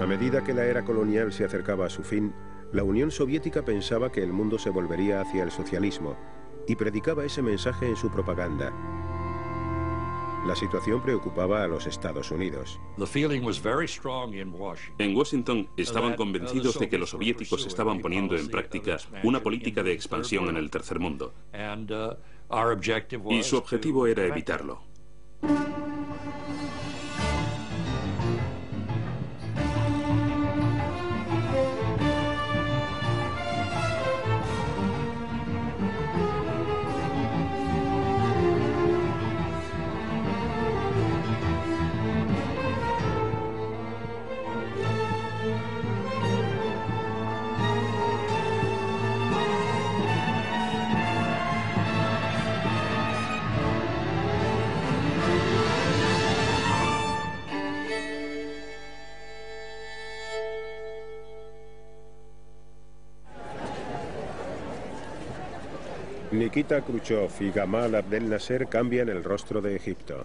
medida que la era colonial se acercaba a su fin, la Unión Soviética pensaba que el mundo se volvería hacia el socialismo y predicaba ese mensaje en su propaganda. La situación preocupaba a los Estados Unidos. En Washington estaban convencidos de que los soviéticos estaban poniendo en práctica una política de expansión en el tercer mundo. Y su objetivo era evitarlo. Nikita Khrushchev y Gamal Abdel Nasser cambian el rostro de Egipto.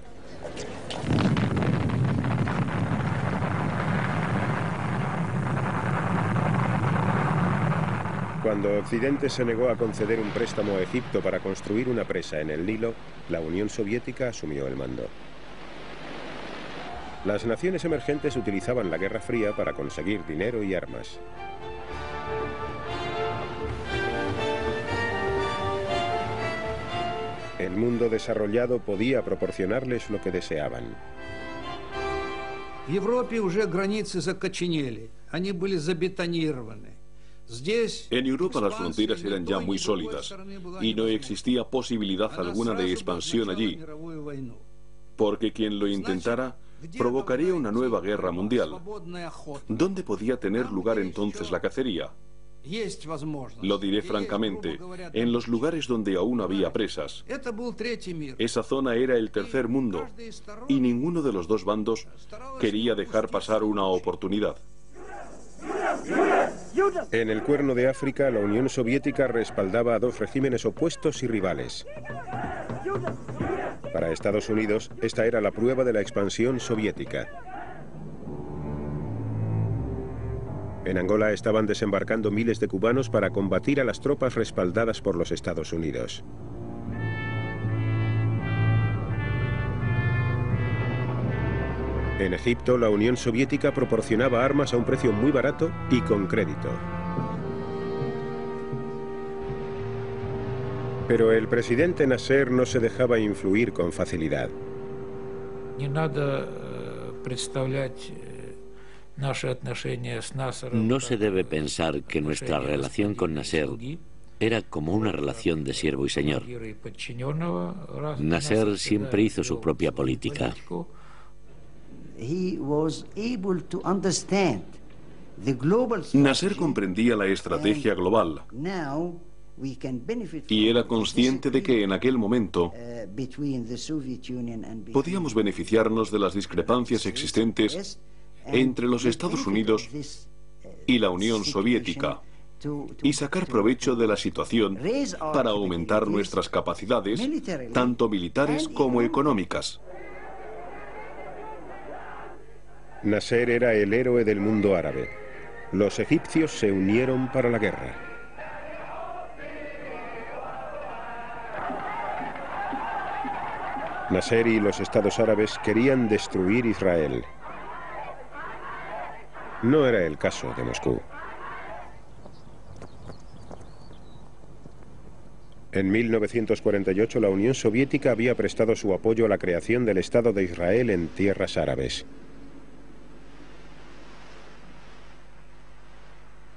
Cuando Occidente se negó a conceder un préstamo a Egipto para construir una presa en el Nilo, la Unión Soviética asumió el mando. Las naciones emergentes utilizaban la Guerra Fría para conseguir dinero y armas. El mundo desarrollado podía proporcionarles lo que deseaban. En Europa уже границы закоченели, они были забетонированы. En Europa las fronteras eran ya muy sólidas y no existía posibilidad alguna de expansión allí, porque quien lo intentara provocaría una nueva guerra mundial. ¿Dónde podía tener lugar entonces la cacería? Lo diré francamente, en los lugares donde aún había presas. Esa zona era el tercer mundo y ninguno de los dos bandos quería dejar pasar una oportunidad. En el Cuerno de África, la Unión Soviética respaldaba a dos regímenes opuestos y rivales. Para Estados Unidos, esta era la prueba de la expansión soviética. En Angola estaban desembarcando miles de cubanos para combatir a las tropas respaldadas por los Estados Unidos. En Egipto, la Unión Soviética proporcionaba armas a un precio muy barato y con crédito. Pero el presidente Nasser no se dejaba influir con facilidad. No se debe pensar que nuestra relación con Nasser era como una relación de siervo y señor. Nasser siempre hizo su propia política. Nasser comprendía la estrategia global y era consciente de que en aquel momento podíamos beneficiarnos de las discrepancias existentes entre los Estados Unidos y la Unión Soviética y sacar provecho de la situación para aumentar nuestras capacidades, tanto militares como económicas. Nasser era el héroe del mundo árabe. Los egipcios se unieron para la guerra. Nasser y los estados árabes querían destruir Israel. No era el caso de Moscú. En 1948 la Unión Soviética había prestado su apoyo a la creación del Estado de Israel en tierras árabes.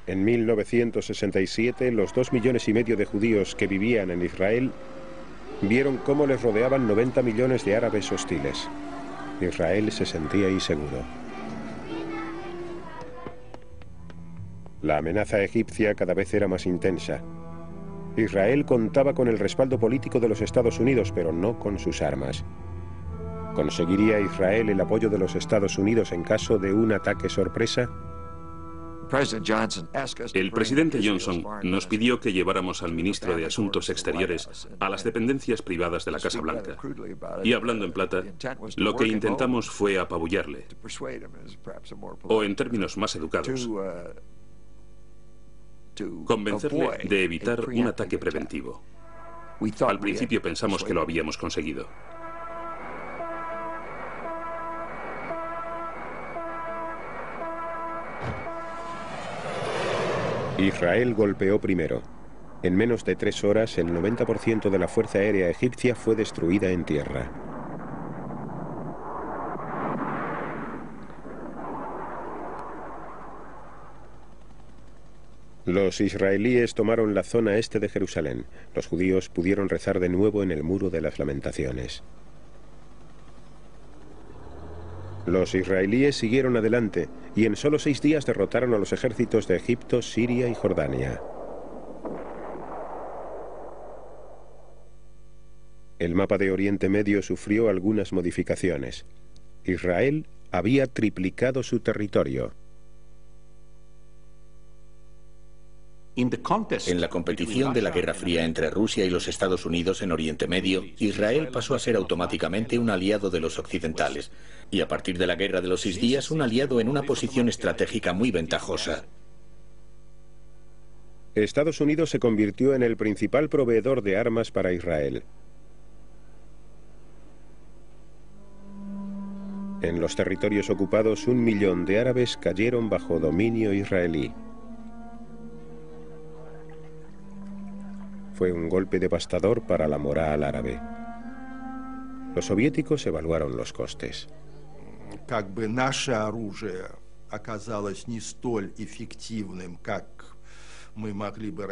En 1967 los 2,5 millones de judíos que vivían en Israel vieron cómo les rodeaban 90 millones de árabes hostiles. Israel se sentía inseguro. La amenaza egipcia cada vez era más intensa. Israel contaba con el respaldo político de los Estados Unidos, pero no con sus armas. ¿Conseguiría Israel el apoyo de los Estados Unidos en caso de un ataque sorpresa? El presidente Johnson nos pidió que lleváramos al ministro de Asuntos Exteriores a las dependencias privadas de la Casa Blanca. Y hablando en plata, lo que intentamos fue apabullarle. O en términos más educados, convencerle de evitar un ataque preventivo. Al principio pensamos que lo habíamos conseguido. Israel golpeó primero. En menos de 3 horas, el 90% de la fuerza aérea egipcia fue destruida en tierra. Los israelíes tomaron la zona este de Jerusalén. Los judíos pudieron rezar de nuevo en el Muro de las Lamentaciones. Los israelíes siguieron adelante y en solo 6 días derrotaron a los ejércitos de Egipto, Siria y Jordania. El mapa de Oriente Medio sufrió algunas modificaciones. Israel había triplicado su territorio. En la competición de la Guerra Fría entre Rusia y los Estados Unidos en Oriente Medio, Israel pasó a ser automáticamente un aliado de los occidentales y a partir de la Guerra de los 6 días un aliado en una posición estratégica muy ventajosa. Estados Unidos se convirtió en el principal proveedor de armas para Israel. En los territorios ocupados, 1 millón de árabes cayeron bajo dominio israelí. Fue un golpe devastador para la moral árabe. Los soviéticos evaluaron los costes.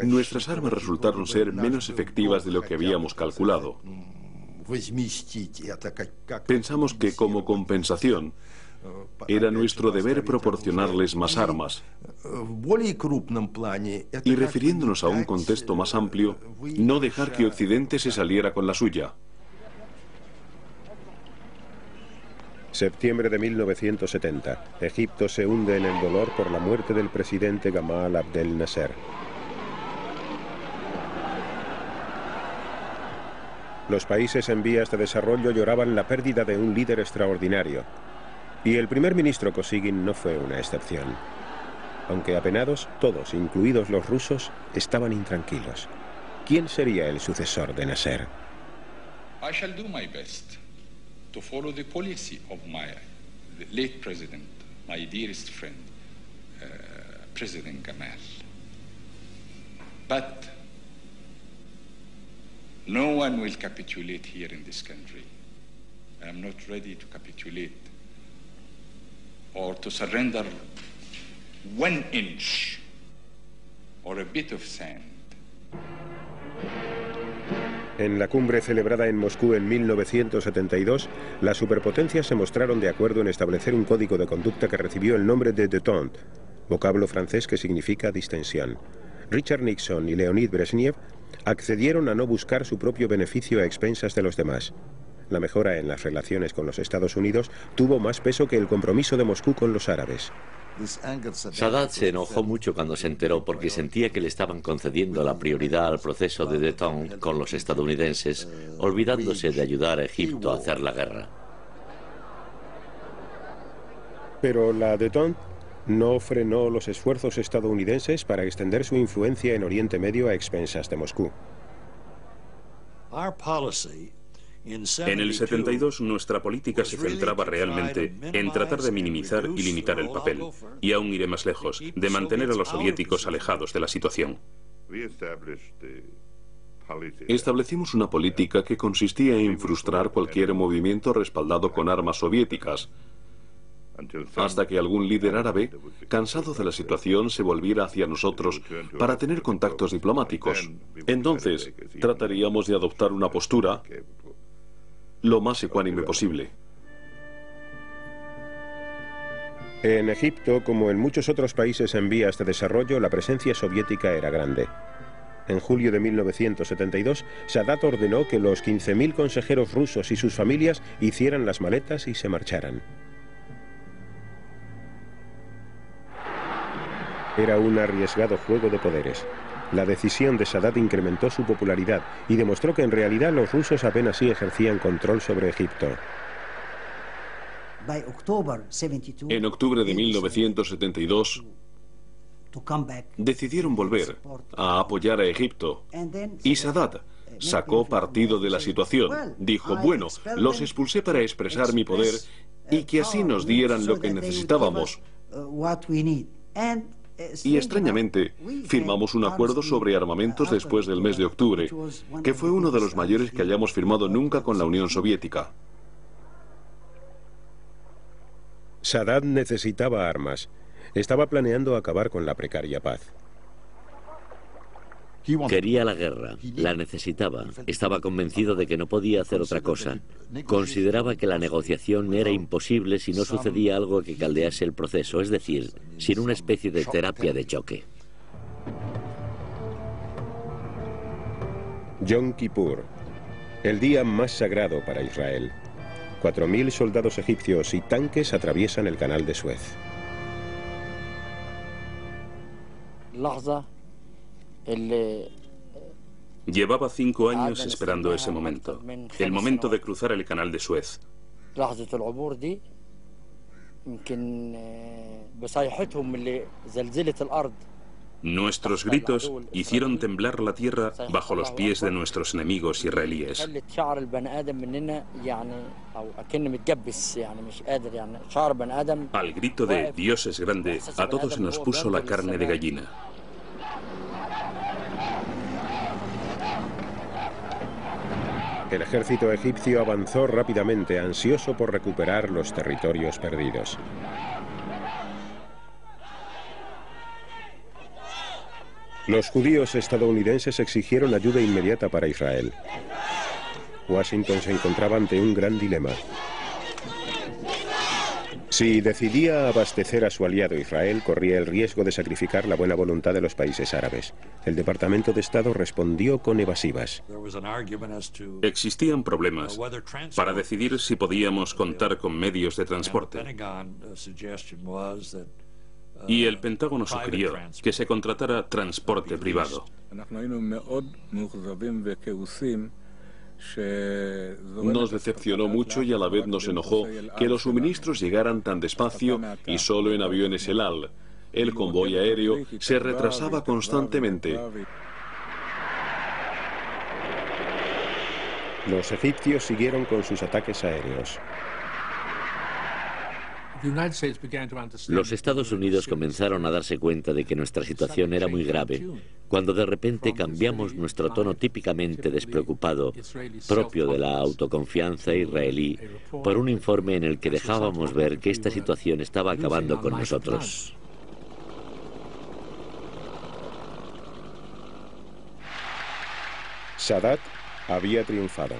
Nuestras armas resultaron ser menos efectivas de lo que habíamos calculado. Pensamos que como compensación era nuestro deber proporcionarles más armas. Y refiriéndonos a un contexto más amplio, no dejar que Occidente se saliera con la suya. Septiembre de 1970. Egipto se hunde en el dolor por la muerte del presidente Gamal Abdel Nasser. Los países en vías de desarrollo lloraban la pérdida de un líder extraordinario. Y el primer ministro Kosygin no fue una excepción. Aunque apenados, todos, incluidos los rusos, estaban intranquilos. ¿Quién sería el sucesor de Nasser? I shall do my best to follow the policy of my late president, my dearest friend, President Gamal. But no one will capitulate here in this country. I am not ready to capitulate or to surrender 1 inch or a bit of sand. En la cumbre celebrada en Moscú en 1972, las superpotencias se mostraron de acuerdo en establecer un código de conducta que recibió el nombre de détente, vocablo francés que significa distensión. Richard Nixon y Leonid Brezhnev accedieron a no buscar su propio beneficio a expensas de los demás. La mejora en las relaciones con los Estados Unidos tuvo más peso que el compromiso de Moscú con los árabes. Sadat se enojó mucho cuando se enteró porque sentía que le estaban concediendo la prioridad al proceso de détente con los estadounidenses, olvidándose de ayudar a Egipto a hacer la guerra. Pero la détente no frenó los esfuerzos estadounidenses para extender su influencia en Oriente Medio a expensas de Moscú. En el 72, nuestra política se centraba realmente en tratar de minimizar y limitar el papel, y aún iré más lejos, de mantener a los soviéticos alejados de la situación. Establecimos una política que consistía en frustrar cualquier movimiento respaldado con armas soviéticas, hasta que algún líder árabe, cansado de la situación, se volviera hacia nosotros para tener contactos diplomáticos. Entonces, trataríamos de adoptar una postura lo más ecuánime posible. En Egipto, como en muchos otros países en vías de desarrollo, la presencia soviética era grande. En julio de 1972, Sadat ordenó que los 15.000 consejeros rusos y sus familias hicieran las maletas y se marcharan. Era un arriesgado juego de poderes. La decisión de Sadat incrementó su popularidad y demostró que en realidad los rusos apenas sí ejercían control sobre Egipto. En octubre de 1972, decidieron volver a apoyar a Egipto y Sadat sacó partido de la situación. Dijo, bueno, los expulsé para expresar mi poder y que así nos dieran lo que necesitábamos. Y extrañamente, firmamos un acuerdo sobre armamentos después del mes de octubre, que fue uno de los mayores que hayamos firmado nunca con la Unión Soviética. Sadat necesitaba armas. Estaba planeando acabar con la precaria paz. Quería la guerra, la necesitaba, estaba convencido de que no podía hacer otra cosa. Consideraba que la negociación era imposible si no sucedía algo que caldease el proceso, es decir, sin una especie de terapia de choque. Yom Kippur, el día más sagrado para Israel. 4.000 soldados egipcios y tanques atraviesan el canal de Suez. Llevaba 5 años esperando ese momento, el momento de cruzar el canal de Suez. Nuestros gritos hicieron temblar la tierra bajo los pies de nuestros enemigos israelíes. Al grito de Dios es grande, a todos se nos puso la carne de gallina. El ejército egipcio avanzó rápidamente, ansioso por recuperar los territorios perdidos. Los judíos estadounidenses exigieron ayuda inmediata para Israel. Washington se encontraba ante un gran dilema. Si decidía abastecer a su aliado Israel, corría el riesgo de sacrificar la buena voluntad de los países árabes. El Departamento de Estado respondió con evasivas. Existían problemas para decidir si podíamos contar con medios de transporte. Y el Pentágono sugirió que se contratara transporte privado. Nos decepcionó mucho y a la vez nos enojó que los suministros llegaran tan despacio y solo en aviones El Al. El convoy aéreo se retrasaba constantemente. Los egipcios siguieron con sus ataques aéreos. Los Estados Unidos comenzaron a darse cuenta de que nuestra situación era muy grave, cuando de repente cambiamos nuestro tono típicamente despreocupado, propio de la autoconfianza israelí, por un informe en el que dejábamos ver que esta situación estaba acabando con nosotros. Sadat había triunfado.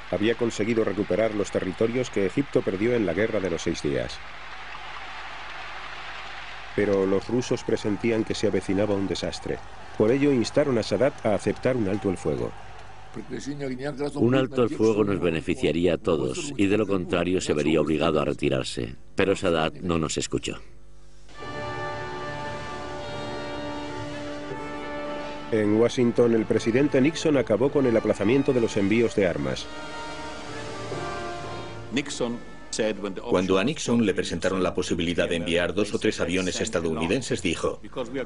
Había conseguido recuperar los territorios que Egipto perdió en la Guerra de los 6 días. Pero los rusos presentían que se avecinaba un desastre. Por ello instaron a Sadat a aceptar un alto el fuego. Un alto el fuego nos beneficiaría a todos y de lo contrario se vería obligado a retirarse. Pero Sadat no nos escuchó. En Washington, el presidente Nixon acabó con el aplazamiento de los envíos de armas. Cuando a Nixon le presentaron la posibilidad de enviar 2 o 3 aviones estadounidenses, dijo: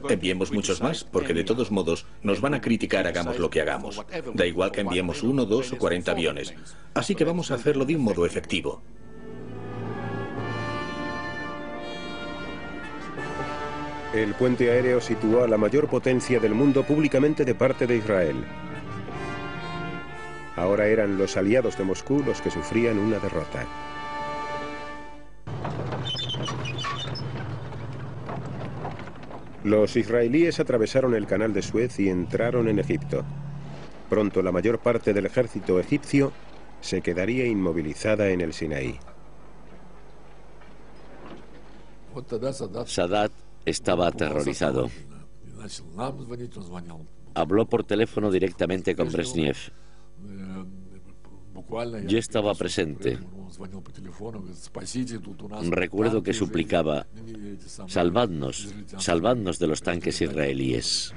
enviemos muchos más, porque de todos modos nos van a criticar hagamos lo que hagamos. Da igual que enviemos 1, 2 o 40 aviones. Así que vamos a hacerlo de un modo efectivo. El puente aéreo situó a la mayor potencia del mundo públicamente de parte de Israel. Ahora eran los aliados de Moscú los que sufrían una derrota. Los israelíes atravesaron el canal de Suez y entraron en Egipto. Pronto la mayor parte del ejército egipcio se quedaría inmovilizada en el Sinaí. Sadat estaba aterrorizado. Habló por teléfono directamente con Brezhnev. Yo estaba presente. Recuerdo que suplicaba: salvadnos, salvadnos de los tanques israelíes.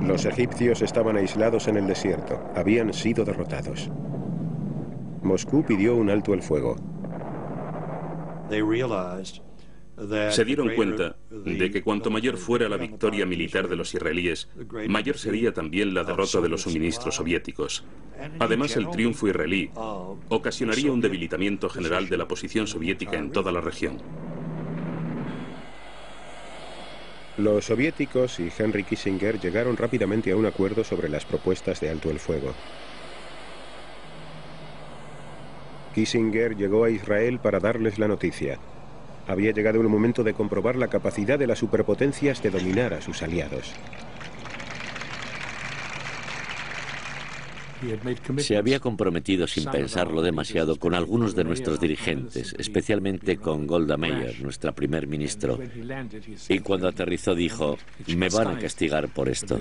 Los egipcios estaban aislados en el desierto, habían sido derrotados. Moscú pidió un alto el fuego. Se dieron cuenta de que cuanto mayor fuera la victoria militar de los israelíes, mayor sería también la derrota de los suministros soviéticos. Además, el triunfo israelí ocasionaría un debilitamiento general de la posición soviética en toda la región. Los soviéticos y Henry Kissinger llegaron rápidamente a un acuerdo sobre las propuestas de alto el fuego. Kissinger llegó a Israel para darles la noticia. Había llegado el momento de comprobar la capacidad de las superpotencias de dominar a sus aliados. Se había comprometido sin pensarlo demasiado con algunos de nuestros dirigentes, especialmente con Golda Meir, nuestra primer ministro. Y cuando aterrizó dijo: me van a castigar por esto.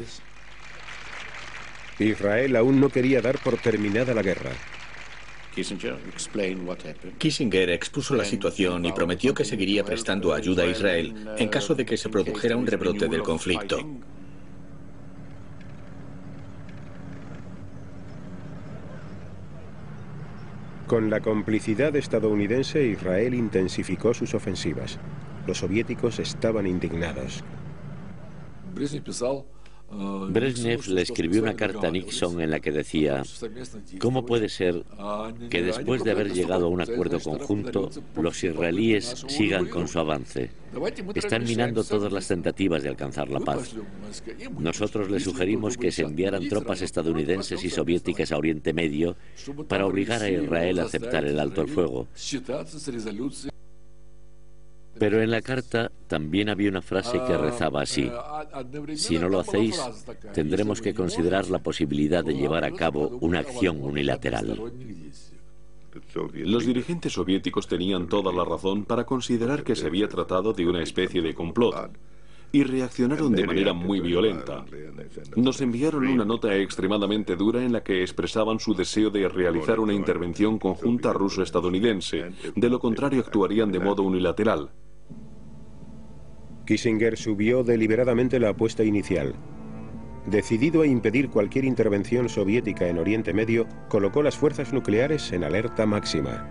Israel aún no quería dar por terminada la guerra. Kissinger expuso la situación y prometió que seguiría prestando ayuda a Israel en caso de que se produjera un rebrote del conflicto. Con la complicidad estadounidense, Israel intensificó sus ofensivas. Los soviéticos estaban indignados. Brezhnev le escribió una carta a Nixon en la que decía: ¿cómo puede ser que después de haber llegado a un acuerdo conjunto, los israelíes sigan con su avance? Están minando todas las tentativas de alcanzar la paz. Nosotros les sugerimos que se enviaran tropas estadounidenses y soviéticas a Oriente Medio para obligar a Israel a aceptar el alto el fuego. Pero en la carta también había una frase que rezaba así: si no lo hacéis, tendremos que considerar la posibilidad de llevar a cabo una acción unilateral. Los dirigentes soviéticos tenían toda la razón para considerar que se había tratado de una especie de complot, y reaccionaron de manera muy violenta. Nos enviaron una nota extremadamente dura en la que expresaban su deseo de realizar una intervención conjunta ruso-estadounidense, de lo contrario actuarían de modo unilateral. Kissinger subió deliberadamente la apuesta inicial. Decidido a impedir cualquier intervención soviética en Oriente Medio, colocó las fuerzas nucleares en alerta máxima.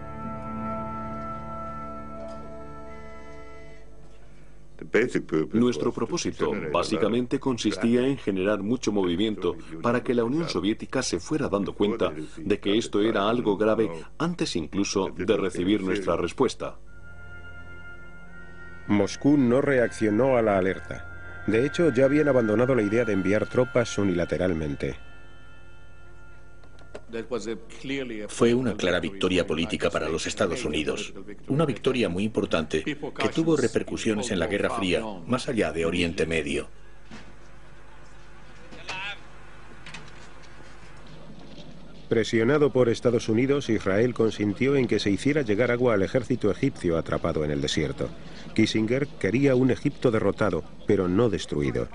Nuestro propósito básicamente consistía en generar mucho movimiento para que la Unión Soviética se fuera dando cuenta de que esto era algo grave antes incluso de recibir nuestra respuesta. Moscú no reaccionó a la alerta. De hecho, ya habían abandonado la idea de enviar tropas unilateralmente. Fue una clara victoria política para los Estados Unidos. Una victoria muy importante que tuvo repercusiones en la Guerra Fría, más allá de Oriente Medio. Presionado por Estados Unidos, Israel consintió en que se hiciera llegar agua al ejército egipcio atrapado en el desierto. Kissinger quería un Egipto derrotado, pero no destruido.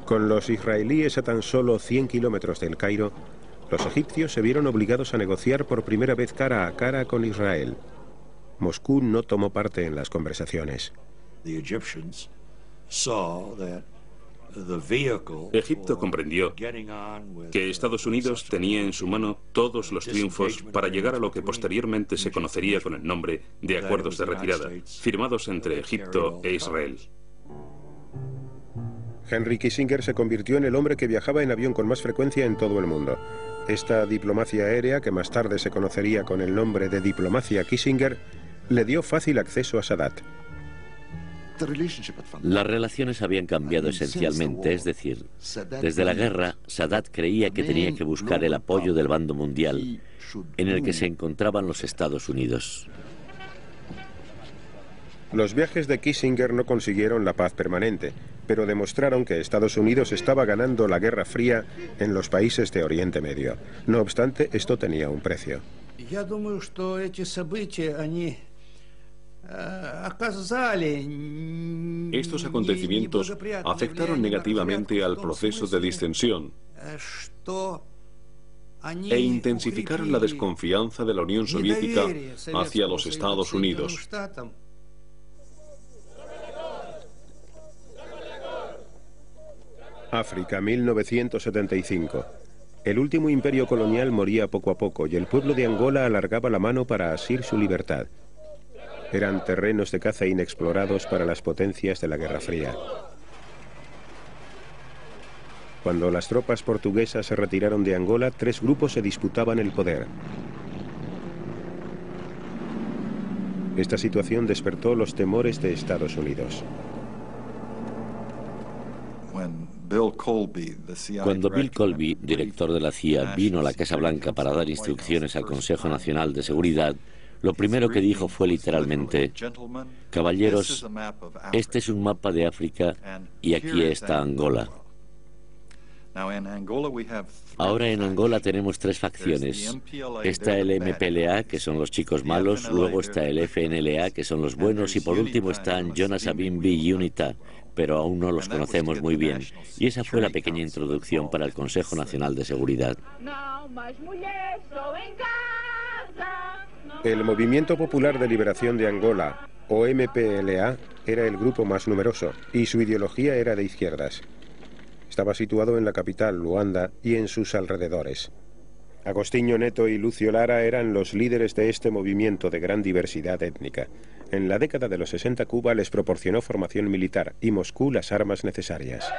Con los israelíes a tan solo 100 kilómetros del Cairo, los egipcios se vieron obligados a negociar por primera vez cara a cara con Israel. Moscú no tomó parte en las conversaciones. Egipto comprendió que Estados Unidos tenía en su mano todos los triunfos para llegar a lo que posteriormente se conocería con el nombre de Acuerdos de Retirada, firmados entre Egipto e Israel. Henry Kissinger se convirtió en el hombre que viajaba en avión con más frecuencia en todo el mundo. Esta diplomacia aérea, que más tarde se conocería con el nombre de diplomacia Kissinger, le dio fácil acceso a Sadat. Las relaciones habían cambiado esencialmente, es decir, desde la guerra, Sadat creía que tenía que buscar el apoyo del bando mundial, en el que se encontraban los Estados Unidos. Los viajes de Kissinger no consiguieron la paz permanente, pero demostraron que Estados Unidos estaba ganando la Guerra Fría en los países de Oriente Medio. No obstante, esto tenía un precio. Estos acontecimientos afectaron negativamente al proceso de distensión e intensificaron la desconfianza de la Unión Soviética hacia los Estados Unidos. África, 1975. El último imperio colonial moría poco a poco y el pueblo de Angola alargaba la mano para asir su libertad. Eran terrenos de caza inexplorados para las potencias de la Guerra Fría. Cuando las tropas portuguesas se retiraron de Angola, 3 grupos se disputaban el poder. Esta situación despertó los temores de Estados Unidos. Cuando Bill Colby, director de la CIA, vino a la Casa Blanca para dar instrucciones al Consejo Nacional de Seguridad, lo primero que dijo fue literalmente: caballeros, este es un mapa de África y aquí está Angola. Ahora en Angola tenemos 3 facciones. Está el MPLA, que son los chicos malos, luego está el FNLA, que son los buenos, y por último están Jonas Savimbi y UNITA, pero aún no los conocemos muy bien. Y esa fue la pequeña introducción para el Consejo Nacional de Seguridad. El Movimiento Popular de Liberación de Angola, o MPLA, era el grupo más numeroso y su ideología era de izquierdas. Estaba situado en la capital, Luanda, y en sus alrededores. Agostinho Neto y Lucio Lara eran los líderes de este movimiento de gran diversidad étnica. En la década de los 60 Cuba les proporcionó formación militar y Moscú las armas necesarias.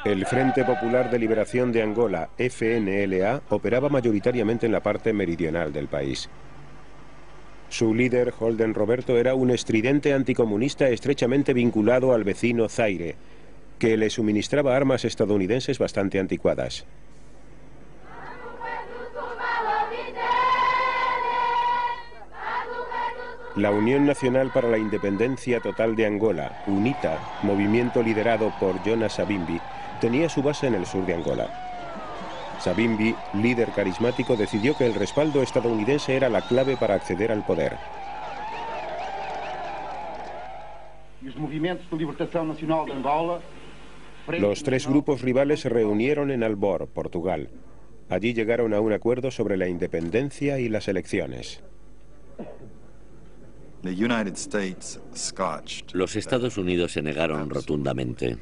El Frente Popular de Liberación de Angola, FNLA, operaba mayoritariamente en la parte meridional del país. Su líder, Holden Roberto, era un estridente anticomunista estrechamente vinculado al vecino Zaire, que le suministraba armas estadounidenses bastante anticuadas. La Unión Nacional para la Independencia Total de Angola, UNITA, movimiento liderado por Jonas Savimbi, tenía su base en el sur de Angola. Savimbi, líder carismático, decidió que el respaldo estadounidense era la clave para acceder al poder. Los 3 grupos rivales se reunieron en Albor, Portugal. Allí llegaron a un acuerdo sobre la independencia y las elecciones. Los Estados Unidos se negaron rotundamente.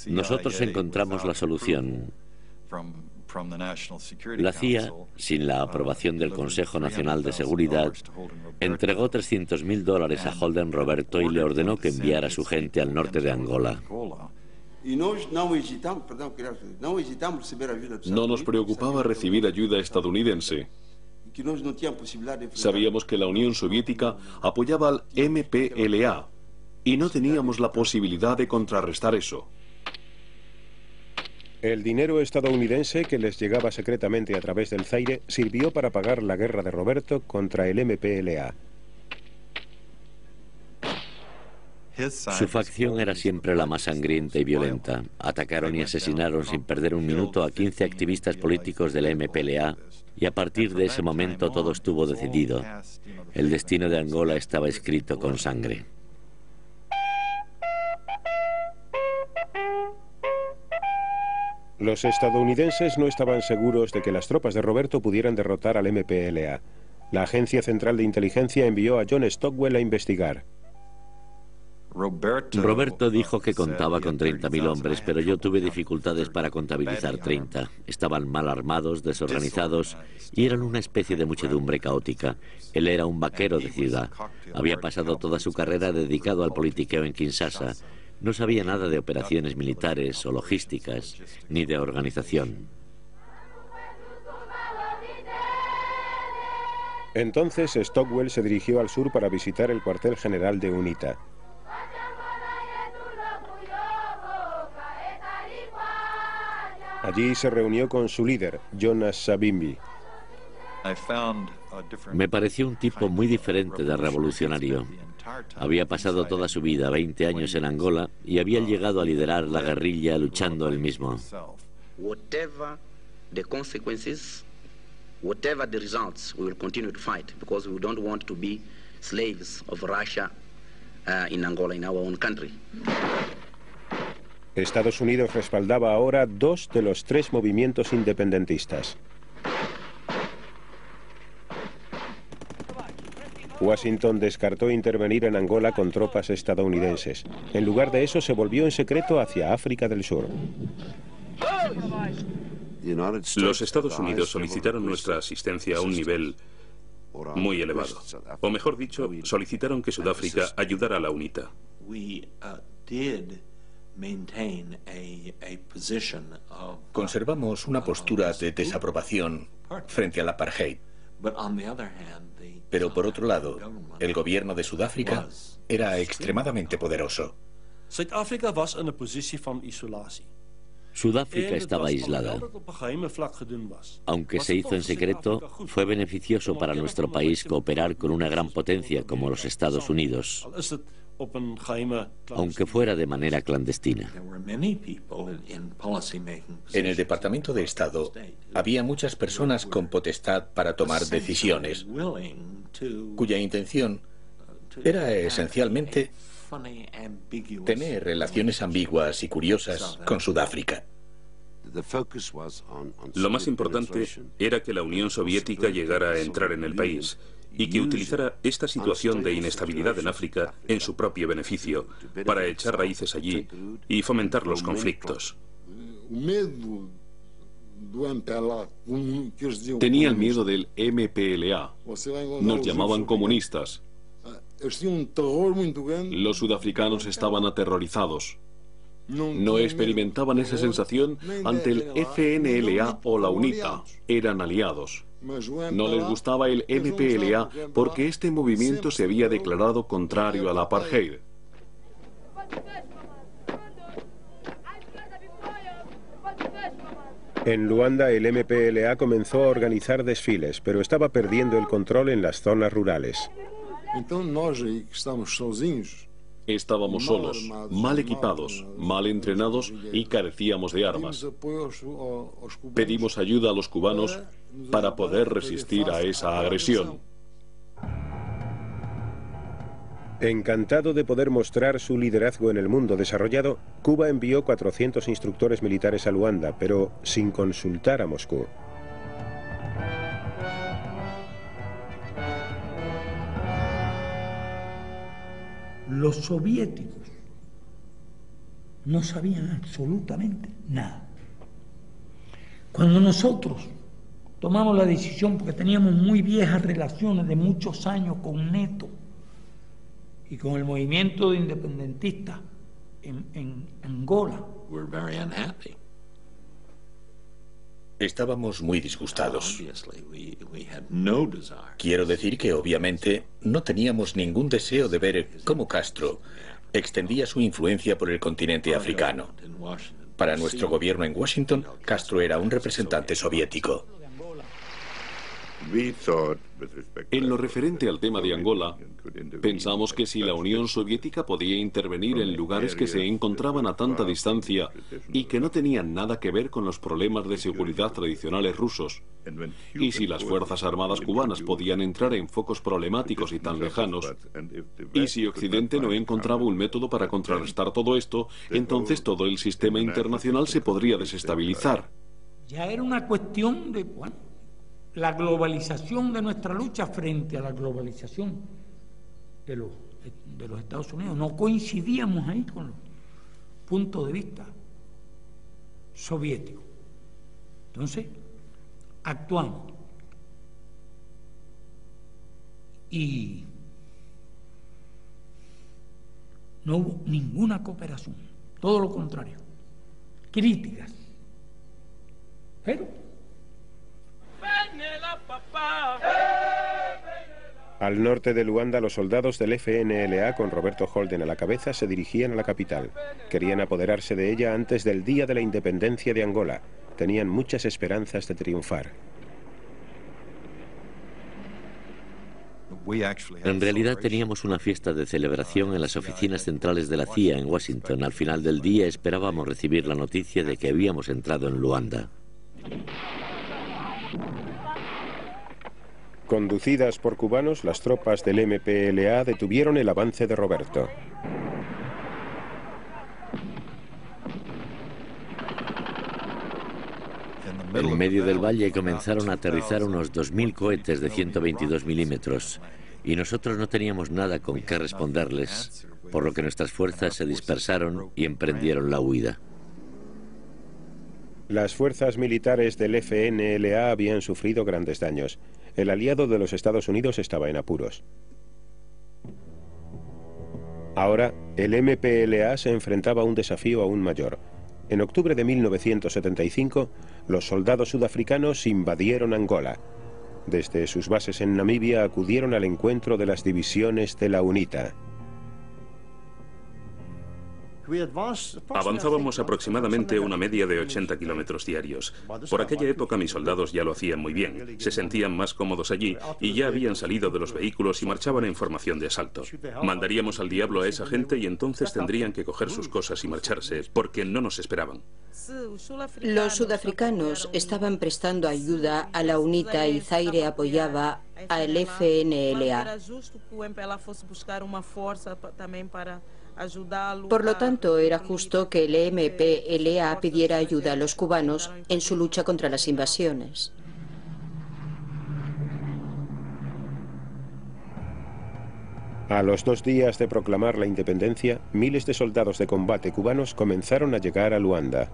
Nosotros encontramos la solución. La CIA, sin la aprobación del Consejo Nacional de Seguridad, entregó $300.000 a Holden Roberto y le ordenó que enviara a su gente al norte de Angola. No nos preocupaba recibir ayuda estadounidense. Sabíamos que la Unión Soviética apoyaba al MPLA y no teníamos la posibilidad de contrarrestar eso. El dinero estadounidense que les llegaba secretamente a través del Zaire sirvió para pagar la guerra de Roberto contra el MPLA. Su facción era siempre la más sangrienta y violenta. Atacaron y asesinaron sin perder un minuto a 15 activistas políticos del MPLA y a partir de ese momento todo estuvo decidido. El destino de Angola estaba escrito con sangre. Los estadounidenses no estaban seguros de que las tropas de Roberto pudieran derrotar al MPLA. La Agencia Central de Inteligencia envió a John Stockwell a investigar. Roberto dijo que contaba con 30.000 hombres, pero yo tuve dificultades para contabilizar 30. Estaban mal armados, desorganizados y eran una especie de muchedumbre caótica. Él era un vaquero de ciudad. Había pasado toda su carrera dedicado al politiqueo en Kinshasa. No sabía nada de operaciones militares o logísticas, ni de organización. Entonces Stockwell se dirigió al sur para visitar el cuartel general de UNITA. Allí se reunió con su líder, Jonas Savimbi. Me pareció un tipo muy diferente de revolucionario. Había pasado toda su vida, 20 años en Angola, y había llegado a liderar la guerrilla luchando él mismo. Whatever the consequences, whatever the results, we will continue to fight because we don't want to be slaves of Russia in Angola, in our own country. Estados Unidos respaldaba ahora 2 de los 3 movimientos independentistas. Washington descartó intervenir en Angola con tropas estadounidenses. En lugar de eso, se volvió en secreto hacia África del Sur. Los Estados Unidos solicitaron nuestra asistencia a un nivel muy elevado. O mejor dicho, solicitaron que Sudáfrica ayudara a la UNITA. Conservamos una postura de desaprobación frente al apartheid. Pero por otro lado, el gobierno de Sudáfrica era extremadamente poderoso. Sudáfrica estaba aislada. Aunque se hizo en secreto, fue beneficioso para nuestro país cooperar con una gran potencia como los Estados Unidos, aunque fuera de manera clandestina. En el Departamento de Estado había muchas personas con potestad para tomar decisiones, cuya intención era esencialmente tener relaciones ambiguas y curiosas con Sudáfrica. Lo más importante era que la Unión Soviética llegara a entrar en el país y que utilizara esta situación de inestabilidad en África en su propio beneficio, para echar raíces allí y fomentar los conflictos. Tenía el miedo del MPLA. Nos llamaban comunistas. Los sudafricanos estaban aterrorizados. No experimentaban esa sensación ante el FNLA o la UNITA. Eran aliados. No les gustaba el MPLA porque este movimiento se había declarado contrario al apartheid. En Luanda, el MPLA comenzó a organizar desfiles, pero estaba perdiendo el control en las zonas rurales. Estábamos solos, mal equipados, mal entrenados y carecíamos de armas. Pedimos ayuda a los cubanos para poder resistir a esa agresión. Encantado de poder mostrar su liderazgo en el mundo desarrollado, Cuba envió 400 instructores militares a Luanda, pero sin consultar a Moscú. Los soviéticos no sabían absolutamente nada. Cuando nosotros tomamos la decisión, porque teníamos muy viejas relaciones de muchos años con Neto y con el movimiento de independentistas en Angola, estábamos muy disgustados. Quiero decir que obviamente no teníamos ningún deseo de ver cómo Castro extendía su influencia por el continente africano. Para nuestro gobierno en Washington, Castro era un representante soviético. En lo referente al tema de Angola, pensamos que si la Unión Soviética podía intervenir en lugares que se encontraban a tanta distancia y que no tenían nada que ver con los problemas de seguridad tradicionales rusos, y si las Fuerzas Armadas cubanas podían entrar en focos problemáticos y tan lejanos, y si Occidente no encontraba un método para contrarrestar todo esto, entonces todo el sistema internacional se podría desestabilizar. Ya era una cuestión de la globalización de nuestra lucha frente a la globalización de los Estados Unidos. No coincidíamos ahí con los puntos de vista soviéticos. Entonces, actuamos. Y no hubo ninguna cooperación, todo lo contrario, críticas. Pero al norte de Luanda, los soldados del FNLA con Roberto Holden a la cabeza se dirigían a la capital. Querían apoderarse de ella antes del día de la independencia de Angola. Tenían muchas esperanzas de triunfar. En realidad teníamos una fiesta de celebración en las oficinas centrales de la CIA en Washington. Al final del día esperábamos recibir la noticia de que habíamos entrado en Luanda. Conducidas por cubanos, las tropas del MPLA detuvieron el avance de Roberto. En medio del valle comenzaron a aterrizar unos 2000 cohetes de 122 milímetros y nosotros no teníamos nada con qué responderles, por lo que nuestras fuerzas se dispersaron y emprendieron la huida. Las fuerzas militares del FNLA habían sufrido grandes daños. El aliado de los Estados Unidos estaba en apuros. Ahora, el MPLA se enfrentaba a un desafío aún mayor. En octubre de 1975, los soldados sudafricanos invadieron Angola. Desde sus bases en Namibia acudieron al encuentro de las divisiones de la UNITA. Avanzábamos aproximadamente una media de 80 kilómetros diarios. Por aquella época mis soldados ya lo hacían muy bien, se sentían más cómodos allí y ya habían salido de los vehículos y marchaban en formación de asalto. Mandaríamos al diablo a esa gente y entonces tendrían que coger sus cosas y marcharse, porque no nos esperaban. Los sudafricanos estaban prestando ayuda a la UNITA y Zaire apoyaba al FNLA. Por lo tanto, era justo que el MPLA pidiera ayuda a los cubanos en su lucha contra las invasiones. A los 2 días de proclamar la independencia, miles de soldados de combate cubanos comenzaron a llegar a Luanda.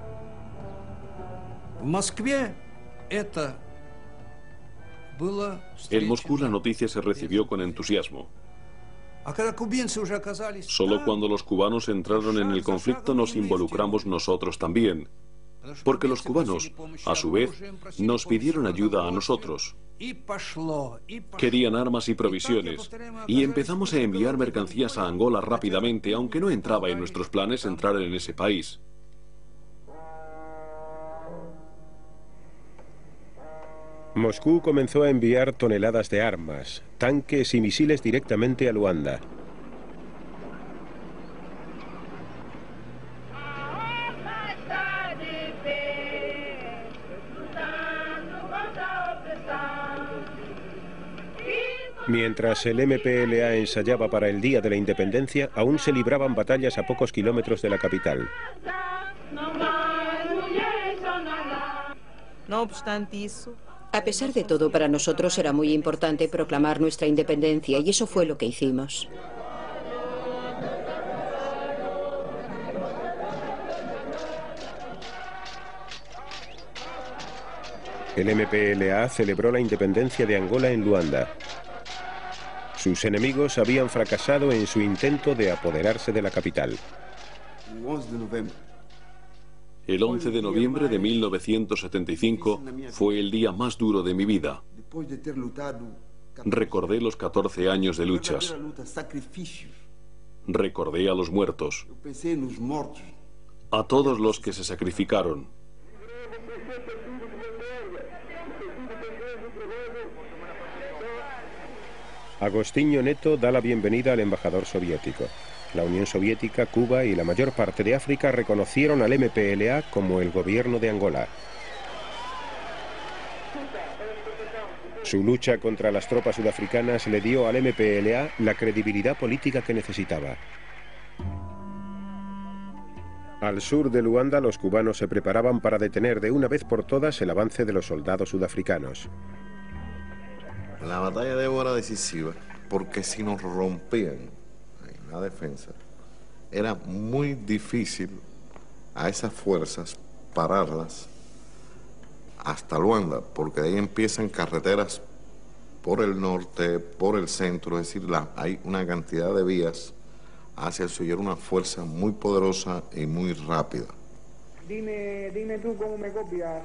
En Moscú la noticia se recibió con entusiasmo. Solo cuando los cubanos entraron en el conflicto nos involucramos nosotros también, porque los cubanos, a su vez, nos pidieron ayuda a nosotros. Querían armas y provisiones, y empezamos a enviar mercancías a Angola rápidamente, aunque no entraba en nuestros planes entrar en ese país. Moscú comenzó a enviar toneladas de armas, tanques y misiles directamente a Luanda. Mientras el MPLA ensayaba para el Día de la Independencia, aún se libraban batallas a pocos kilómetros de la capital. No obstante eso, a pesar de todo, para nosotros era muy importante proclamar nuestra independencia y eso fue lo que hicimos. El MPLA celebró la independencia de Angola en Luanda. Sus enemigos habían fracasado en su intento de apoderarse de la capital. El 11 de noviembre de 1975 fue el día más duro de mi vida. Recordé los 14 años de luchas. Recordé a los muertos. A todos los que se sacrificaron. Agostinho Neto da la bienvenida al embajador soviético. La Unión Soviética, Cuba y la mayor parte de África reconocieron al MPLA como el gobierno de Angola. Su lucha contra las tropas sudafricanas le dio al MPLA la credibilidad política que necesitaba. Al sur de Luanda, los cubanos se preparaban para detener de una vez por todas el avance de los soldados sudafricanos. La batalla de Ebo era decisiva porque si nos rompían la defensa, era muy difícil a esas fuerzas pararlas hasta Luanda, porque de ahí empiezan carreteras por el norte, por el centro, es decir, hay una cantidad de vías hacia el sur y era una fuerza muy poderosa y muy rápida. Dime tú cómo me copias,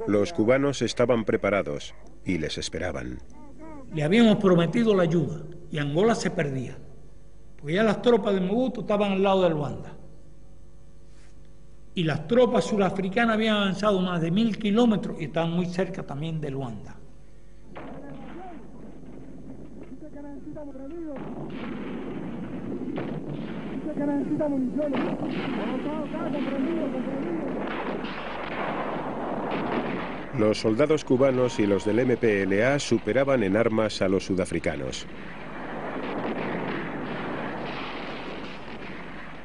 Los cubanos estaban preparados y les esperaban. Le habíamos prometido la ayuda y Angola se perdía. Porque ya las tropas de Mobutu estaban al lado de Luanda. Y las tropas surafricanas habían avanzado más de 1000 kilómetros y estaban muy cerca también de Luanda. Los soldados cubanos y los del MPLA superaban en armas a los sudafricanos.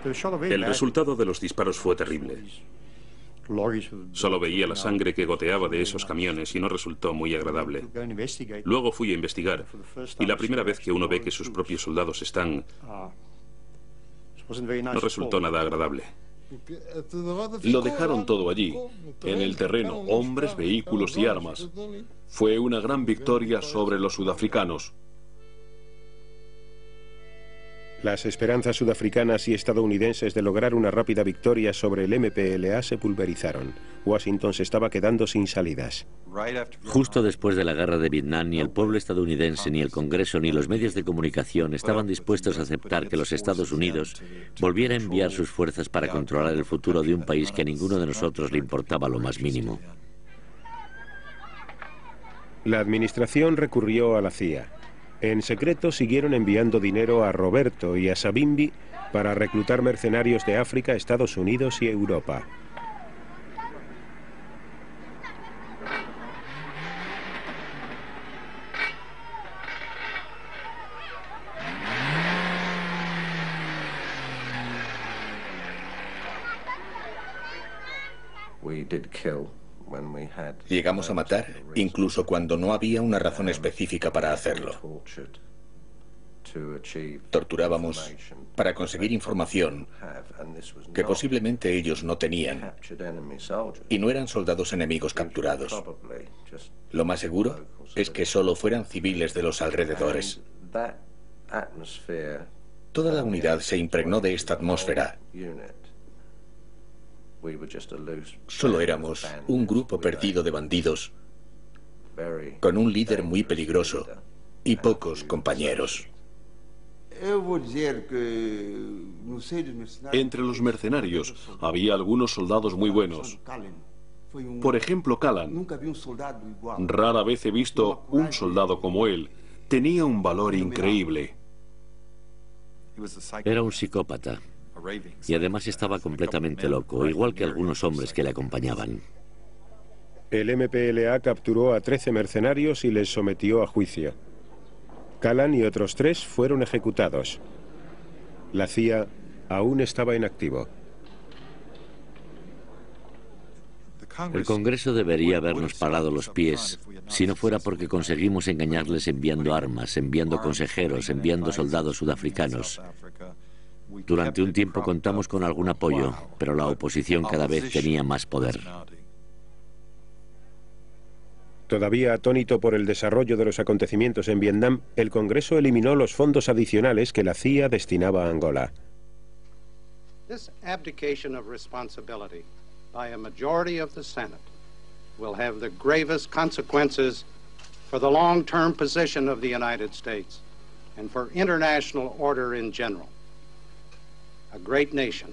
El resultado de los disparos fue terrible. Solo veía la sangre que goteaba de esos camiones y no resultó muy agradable. Luego fui a investigar, y la primera vez que uno ve que sus propios soldados están, no resultó nada agradable. Lo dejaron todo allí, en el terreno, hombres, vehículos y armas. Fue una gran victoria sobre los sudafricanos. Las esperanzas sudafricanas y estadounidenses de lograr una rápida victoria sobre el MPLA se pulverizaron. Washington se estaba quedando sin salidas. Justo después de la guerra de Vietnam, ni el pueblo estadounidense, ni el Congreso, ni los medios de comunicación estaban dispuestos a aceptar que los Estados Unidos volviera a enviar sus fuerzas para controlar el futuro de un país que a ninguno de nosotros le importaba lo más mínimo. La administración recurrió a la CIA. En secreto siguieron enviando dinero a Roberto y a Savimbi para reclutar mercenarios de África, Estados Unidos y Europa. Llegamos a matar, incluso cuando no había una razón específica para hacerlo. Torturábamos para conseguir información que posiblemente ellos no tenían, y no eran soldados enemigos capturados. Lo más seguro es que solo fueran civiles de los alrededores. Toda la unidad se impregnó de esta atmósfera. Solo éramos un grupo perdido de bandidos, con un líder muy peligroso y pocos compañeros. Entre los mercenarios había algunos soldados muy buenos. Por ejemplo, Callan. Rara vez he visto un soldado como él. Tenía un valor increíble. Era un psicópata. Y además estaba completamente loco, igual que algunos hombres que le acompañaban. El MPLA capturó a 13 mercenarios y les sometió a juicio. Callan y otros 3 fueron ejecutados. La CIA aún estaba en activo. El Congreso debería habernos parado los pies, si no fuera porque conseguimos engañarles enviando armas, enviando consejeros, enviando soldados sudafricanos. Durante un tiempo contamos con algún apoyo, pero la oposición cada vez tenía más poder. Todavía atónito por el desarrollo de los acontecimientos en Vietnam, el Congreso eliminó los fondos adicionales que la CIA destinaba a Angola. This abdication of responsibility by a majority of the Senate will have the gravest consequences for the long-term position of the United States and for international order in general. A great nation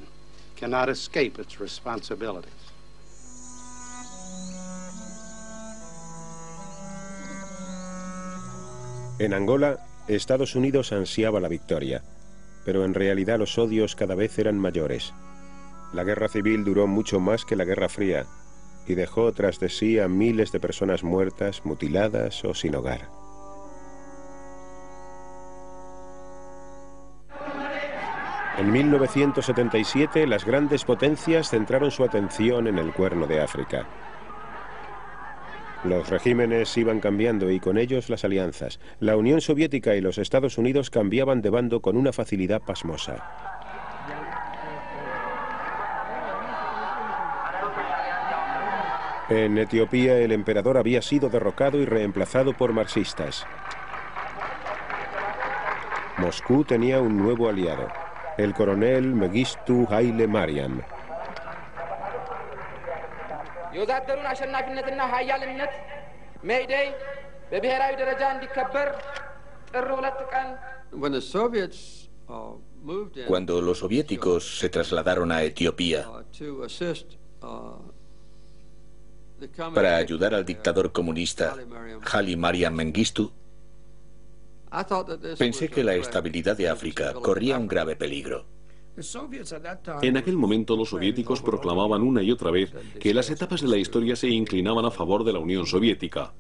cannot escape its responsibilities. En Angola, Estados Unidos ansiaba la victoria, pero en realidad los odios cada vez eran mayores. La guerra civil duró mucho más que la Guerra Fría y dejó tras de sí a miles de personas muertas, mutiladas o sin hogar. En 1977, las grandes potencias centraron su atención en el Cuerno de África. Los regímenes iban cambiando y con ellos las alianzas. La Unión Soviética y los Estados Unidos cambiaban de bando con una facilidad pasmosa. En Etiopía, el emperador había sido derrocado y reemplazado por marxistas. Moscú tenía un nuevo aliado, el coronel Mengistu Haile Mariam. Cuando los soviéticos se trasladaron a Etiopía para ayudar al dictador comunista Haile Mariam Mengistu, Pensé que la estabilidad de África corría un grave peligro. En aquel momento los soviéticos proclamaban una y otra vez que las etapas de la historia se inclinaban a favor de la Unión Soviética.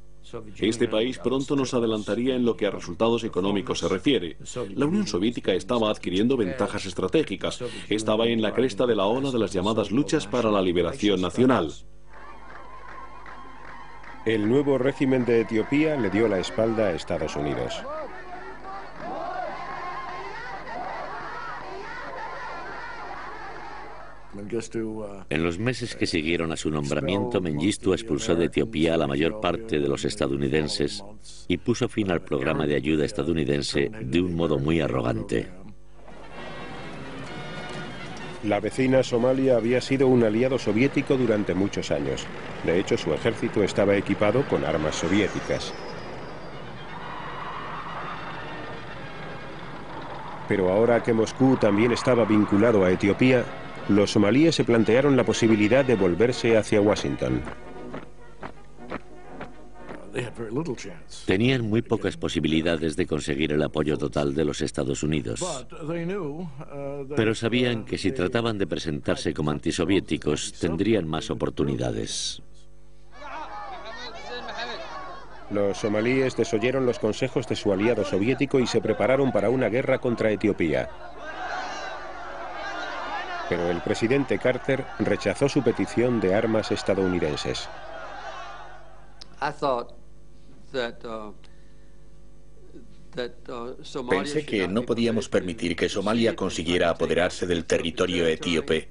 Este país pronto nos adelantaría en lo que a resultados económicos se refiere. La Unión Soviética estaba adquiriendo ventajas estratégicas. Estaba en la cresta de la ola de las llamadas luchas para la liberación nacional. El nuevo régimen de Etiopía le dio la espalda a Estados Unidos. En los meses que siguieron a su nombramiento, Mengistu expulsó de Etiopía a la mayor parte de los estadounidenses y puso fin al programa de ayuda estadounidense de un modo muy arrogante. La vecina Somalia había sido un aliado soviético durante muchos años. De hecho, su ejército estaba equipado con armas soviéticas. Pero ahora que Moscú también estaba vinculado a Etiopía, los somalíes se plantearon la posibilidad de volverse hacia Washington. Tenían muy pocas posibilidades de conseguir el apoyo total de los Estados Unidos. Pero sabían que si trataban de presentarse como antisoviéticos, tendrían más oportunidades. Los somalíes desoyeron los consejos de su aliado soviético y se prepararon para una guerra contra Etiopía. Pero el presidente Carter rechazó su petición de armas estadounidenses. Pensé que no podíamos permitir que Somalia consiguiera apoderarse del territorio etíope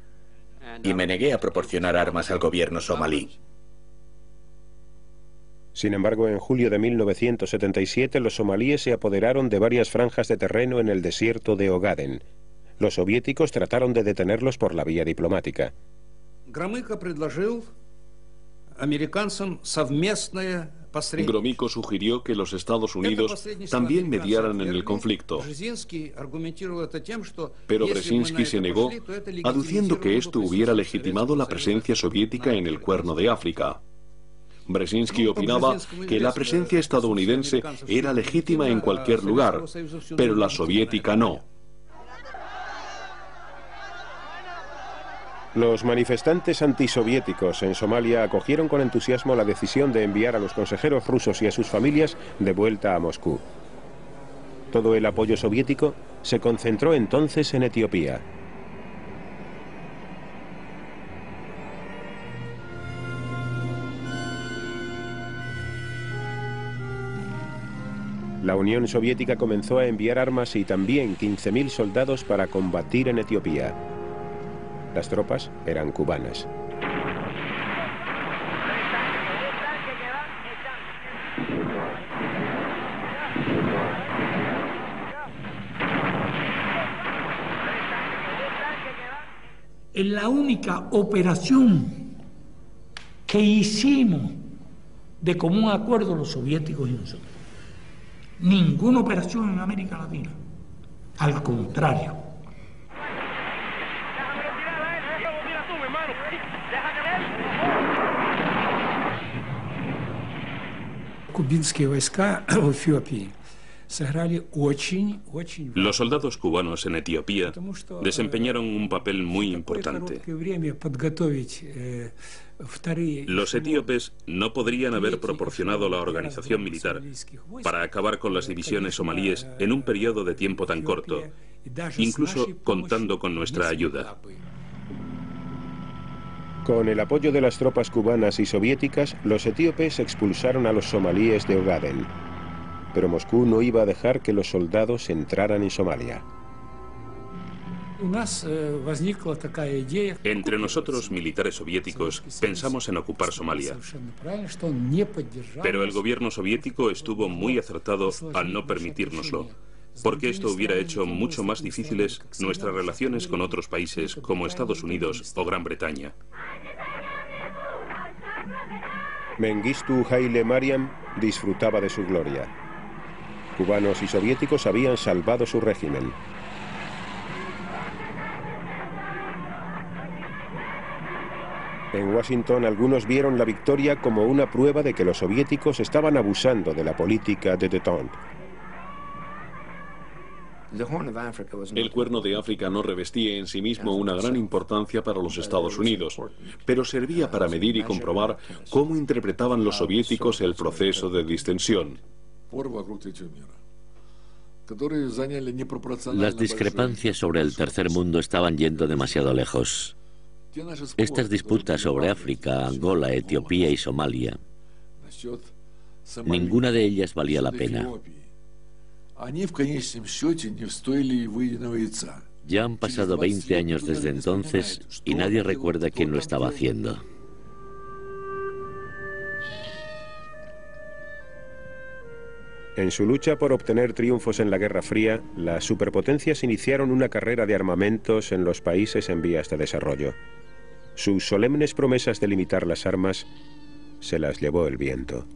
y me negué a proporcionar armas al gobierno somalí. Sin embargo, en julio de 1977 los somalíes se apoderaron de varias franjas de terreno en el desierto de Ogaden. Los soviéticos trataron de detenerlos por la vía diplomática. Gromyko sugirió que los Estados Unidos también mediaran en el conflicto. Pero Brzezinski se negó, aduciendo que esto hubiera legitimado la presencia soviética en el Cuerno de África. Brzezinski opinaba que la presencia estadounidense era legítima en cualquier lugar, pero la soviética no. Los manifestantes antisoviéticos en Somalia acogieron con entusiasmo la decisión de enviar a los consejeros rusos y a sus familias de vuelta a Moscú. Todo el apoyo soviético se concentró entonces en Etiopía. La Unión Soviética comenzó a enviar armas y también 15.000 soldados para combatir en Etiopía. Las tropas eran cubanas. Es la única operación que hicimos de común acuerdo los soviéticos y nosotros. Ninguna operación en América Latina. Al contrario. Los soldados cubanos en Etiopía desempeñaron un papel muy importante. Los etíopes no podrían haber proporcionado la organización militar para acabar con las divisiones somalíes en un periodo de tiempo tan corto, incluso contando con nuestra ayuda. Con el apoyo de las tropas cubanas y soviéticas, los etíopes expulsaron a los somalíes de Ogaden. Pero Moscú no iba a dejar que los soldados entraran en Somalia. Entre nosotros, militares soviéticos, pensamos en ocupar Somalia. Pero el gobierno soviético estuvo muy acertado al no permitírnoslo, porque esto hubiera hecho mucho más difíciles nuestras relaciones con otros países como Estados Unidos o Gran Bretaña. Mengistu Haile Mariam disfrutaba de su gloria. Cubanos y soviéticos habían salvado su régimen. En Washington, algunos vieron la victoria como una prueba de que los soviéticos estaban abusando de la política de détente. El Cuerno de África no revestía en sí mismo una gran importancia para los Estados Unidos, pero servía para medir y comprobar cómo interpretaban los soviéticos el proceso de distensión. Las discrepancias sobre el tercer mundo estaban yendo demasiado lejos. Estas disputas sobre África, Angola, Etiopía y Somalia, ninguna de ellas valía la pena. Ya han pasado 20 años desde entonces y nadie recuerda quién lo estaba haciendo. En su lucha por obtener triunfos en la Guerra Fría, las superpotencias iniciaron una carrera de armamentos en los países en vías de desarrollo. Sus solemnes promesas de limitar las armas se las llevó el viento.